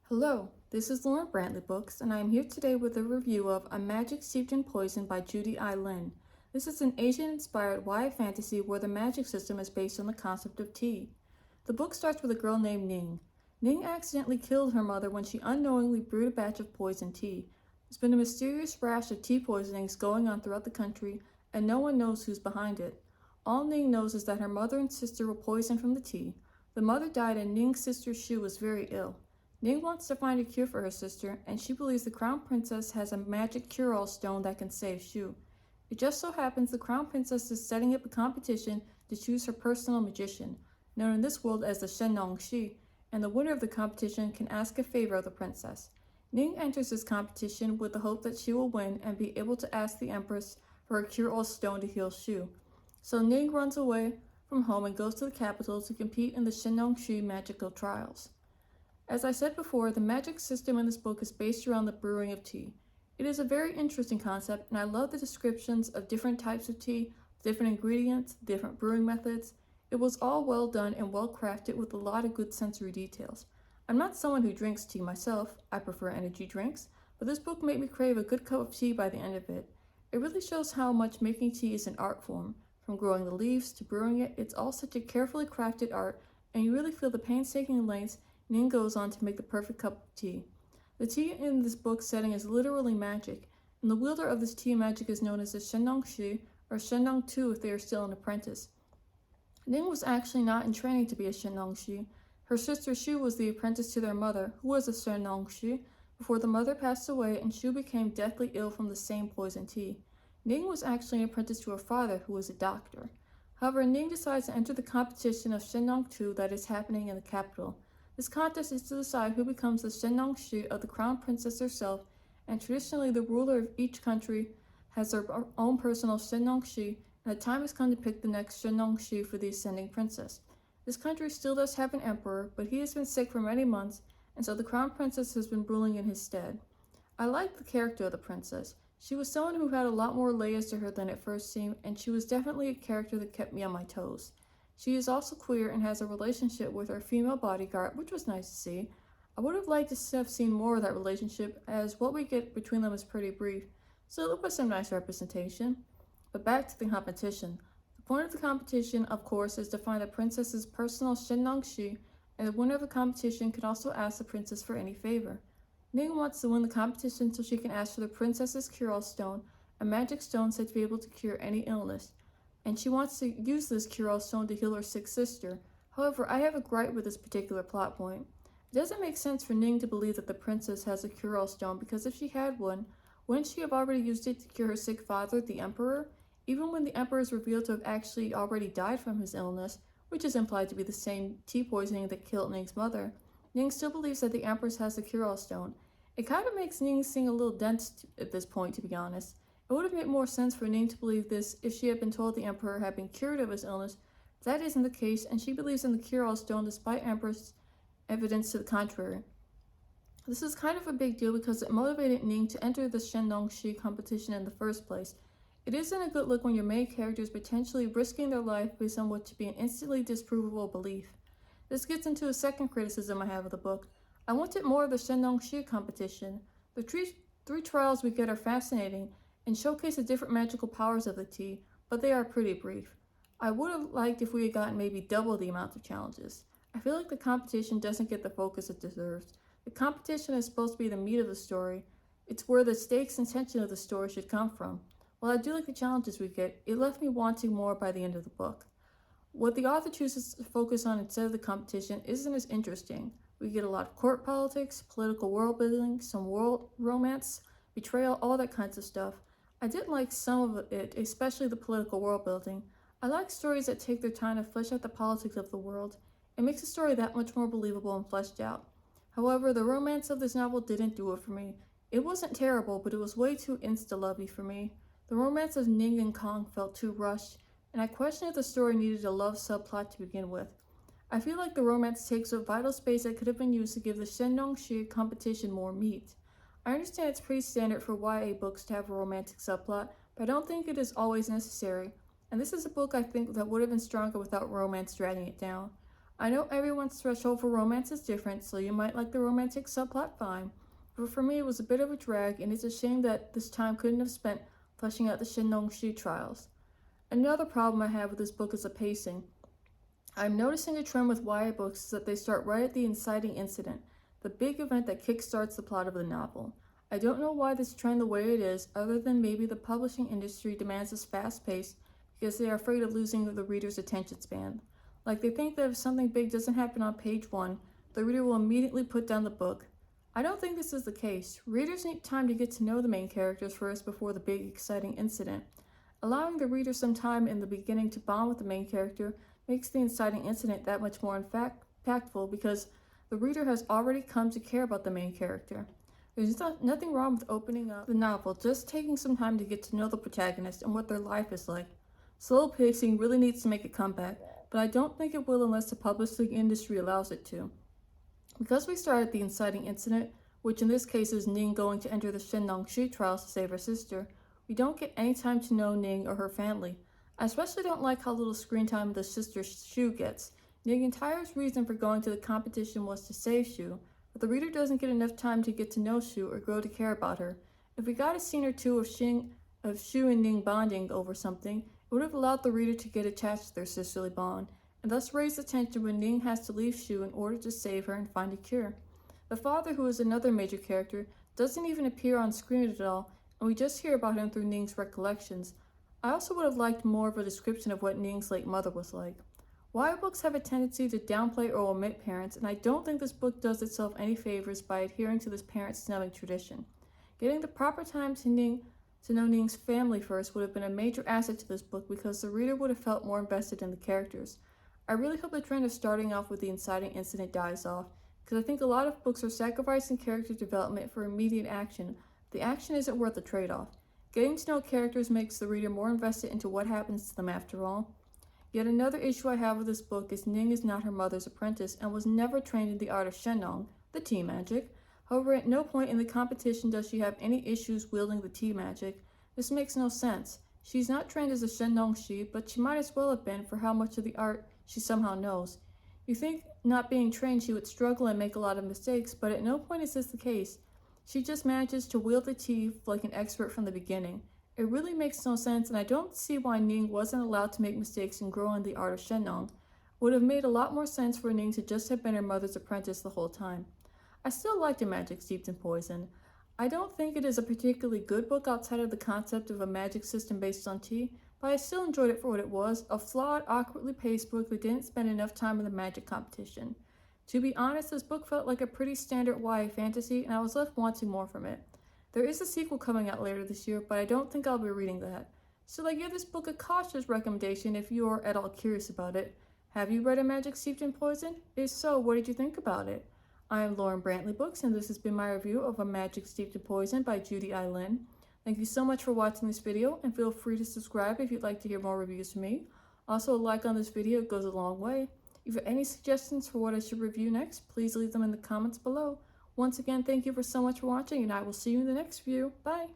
Hello, this is Lauren Brantley Books, and I am here today with a review of A Magic Steeped in Poison by Judy Lin. This is an Asian-inspired YA fantasy where the magic system is based on the concept of tea. The book starts with a girl named Ning. Ning accidentally killed her mother when she unknowingly brewed a batch of poison tea. There's been a mysterious rash of tea poisonings going on throughout the country, and no one knows who's behind it. All Ning knows is that her mother and sister were poisoned from the tea. The mother died and Ning's sister Shu was very ill. Ning wants to find a cure for her sister, and she believes the Crown Princess has a magic cure-all stone that can save Shu. It just so happens the Crown Princess is setting up a competition to choose her personal magician, known in this world as the Shenong Shi, and the winner of the competition can ask a favor of the princess. Ning enters this competition with the hope that she will win and be able to ask the Empress for a cure-all stone to heal Shu. So Ning runs away from home and goes to the capital to compete in the Shenong Shi magical trials. As I said before, the magic system in this book is based around the brewing of tea. It is a very interesting concept, and I love the descriptions of different types of tea, different ingredients, different brewing methods. It was all well done and well crafted with a lot of good sensory details. I'm not someone who drinks tea myself, I prefer energy drinks, but this book made me crave a good cup of tea by the end of it. It really shows how much making tea is an art form. From growing the leaves to brewing it, it's all such a carefully crafted art, and you really feel the painstaking lengths Ning goes on to make the perfect cup of tea. The tea in this book setting is literally magic, and the wielder of this tea magic is known as the Shenong Shi, or Shenong Tu if they are still an apprentice. Ning was actually not in training to be a Shenong Shi. Her sister Shu was the apprentice to their mother, who was a Shenong Shi, before the mother passed away and Shu became deathly ill from the same poison tea. Ning was actually an apprentice to her father, who was a doctor. However, Ning decides to enter the competition of Shenong Tu that is happening in the capital. This contest is to decide who becomes the Shenong Shi of the Crown Princess herself, and traditionally the ruler of each country has their own personal Shenong Shi, and the time has come to pick the next Shenong Shi for the ascending princess. This country still does have an emperor, but he has been sick for many months, and so the Crown Princess has been ruling in his stead. I like the character of the princess. She was someone who had a lot more layers to her than it first seemed, and she was definitely a character that kept me on my toes. She is also queer and has a relationship with her female bodyguard, which was nice to see. I would have liked to have seen more of that relationship, as what we get between them is pretty brief, so there was some nice representation. But back to the competition. The point of the competition, of course, is to find the princess's personal Shenong Shi, and the winner of the competition can also ask the princess for any favor. Ning wants to win the competition so she can ask for the princess's cure-all stone, a magic stone said to be able to cure any illness, and she wants to use this cure-all stone to heal her sick sister. However, I have a gripe with this particular plot point. It doesn't make sense for Ning to believe that the princess has a cure-all stone, because if she had one, wouldn't she have already used it to cure her sick father, the emperor? Even when the emperor is revealed to have actually already died from his illness, which is implied to be the same tea poisoning that killed Ning's mother, Ning still believes that the empress has the cure-all stone. It kind of makes Ning seem a little dense at this point, to be honest. It would have made more sense for Ning to believe this if she had been told the Emperor had been cured of his illness, but that isn't the case, and she believes in the cure-all stone despite Emperor's evidence to the contrary. This is kind of a big deal because it motivated Ning to enter the Shenong Shi competition in the first place. It isn't a good look when your main character is potentially risking their life based on what to be an instantly disprovable belief. This gets into a second criticism I have of the book. I wanted more of the Shenong Shi competition. The three trials we get are fascinating and showcase the different magical powers of the tea, but they are pretty brief. I would have liked if we had gotten maybe double the amount of challenges. I feel like the competition doesn't get the focus it deserves. The competition is supposed to be the meat of the story. It's where the stakes and tension of the story should come from. While I do like the challenges we get, it left me wanting more by the end of the book. What the author chooses to focus on instead of the competition isn't as interesting. We get a lot of court politics, political world building, some world romance, betrayal, all that kinds of stuff. I did like some of it, especially the political world building. I like stories that take their time to flesh out the politics of the world. It makes the story that much more believable and fleshed out. However, the romance of this novel didn't do it for me. It wasn't terrible, but it was way too insta-lovey for me. The romance of Ning and Kong felt too rushed, and I questioned if the story needed a love subplot to begin with. I feel like the romance takes up vital space that could have been used to give the Shenong Shi competition more meat. I understand it's pretty standard for YA books to have a romantic subplot, but I don't think it is always necessary, and this is a book I think that would have been stronger without romance dragging it down. I know everyone's threshold for romance is different, so you might like the romantic subplot fine, but for me it was a bit of a drag, and it's a shame that this time couldn't have spent fleshing out the Shenlong-shi trials. Another problem I have with this book is the pacing. I'm noticing a trend with YA books is that they start right at the inciting incident, the big event that kickstarts the plot of the novel. I don't know why this trend the way it is, other than maybe the publishing industry demands this fast pace because they are afraid of losing the reader's attention span. Like they think that if something big doesn't happen on page 1, the reader will immediately put down the book. I don't think this is the case. Readers need time to get to know the main characters first before the big exciting incident. Allowing the reader some time in the beginning to bond with the main character makes the inciting incident that much more impactful because the reader has already come to care about the main character. There's nothing wrong with opening up the novel, just taking some time to get to know the protagonist and what their life is like. Slow pacing really needs to make a comeback, but I don't think it will unless the publishing industry allows it to. Because we start at the inciting incident, which in this case is Ning going to enter the Shenlong-shi trials to save her sister, we don't get any time to know Ning or her family. I especially don't like how little screen time the sister Shu gets. Ning's entire reason for going to the competition was to save Shu, but the reader doesn't get enough time to get to know Shu or grow to care about her. If we got a scene or two of Shu and Ning bonding over something, it would have allowed the reader to get attached to their sisterly bond, and thus raise the tension when Ning has to leave Shu in order to save her and find a cure. The father, who is another major character, doesn't even appear on screen at all, and we just hear about him through Ning's recollections. I also would have liked more of a description of what Ning's late mother was like. YA books have a tendency to downplay or omit parents, and I don't think this book does itself any favors by adhering to this parent-snubbing tradition. Getting the proper time to know Ning's family first would have been a major asset to this book because the reader would have felt more invested in the characters. I really hope the trend of starting off with the inciting incident dies off, because I think a lot of books are sacrificing character development for immediate action. The action isn't worth the trade-off. Getting to know characters makes the reader more invested into what happens to them after all. Yet another issue I have with this book is Ning is not her mother's apprentice and was never trained in the art of Shenlong, the tea magic. However, at no point in the competition does she have any issues wielding the tea magic. This makes no sense. She's not trained as a Shenlong-shi, but she might as well have been for how much of the art she somehow knows. You think not being trained she would struggle and make a lot of mistakes, but at no point is this the case. She just manages to wield the tea like an expert from the beginning. It really makes no sense, and I don't see why Ning wasn't allowed to make mistakes and grow in the art of Shenlong. It would have made a lot more sense for Ning to just have been her mother's apprentice the whole time. I still liked A Magic Steeped in Poison. I don't think it is a particularly good book outside of the concept of a magic system based on tea, but I still enjoyed it for what it was, a flawed, awkwardly paced book that didn't spend enough time in the magic competition. To be honest, this book felt like a pretty standard YA fantasy, and I was left wanting more from it. There is a sequel coming out later this year, but I don't think I'll be reading that. So I give this book a cautious recommendation if you are at all curious about it. Have you read A Magic Steeped in Poison? If so, what did you think about it? I am Lauren Brantley Books, and this has been my review of A Magic Steeped in Poison by Judy Lin. Thank you so much for watching this video, and feel free to subscribe if you'd like to hear more reviews from me. Also, a like on this video goes a long way. If you have any suggestions for what I should review next, please leave them in the comments below. Once again, thank you so much for watching, and I will see you in the next video. Bye!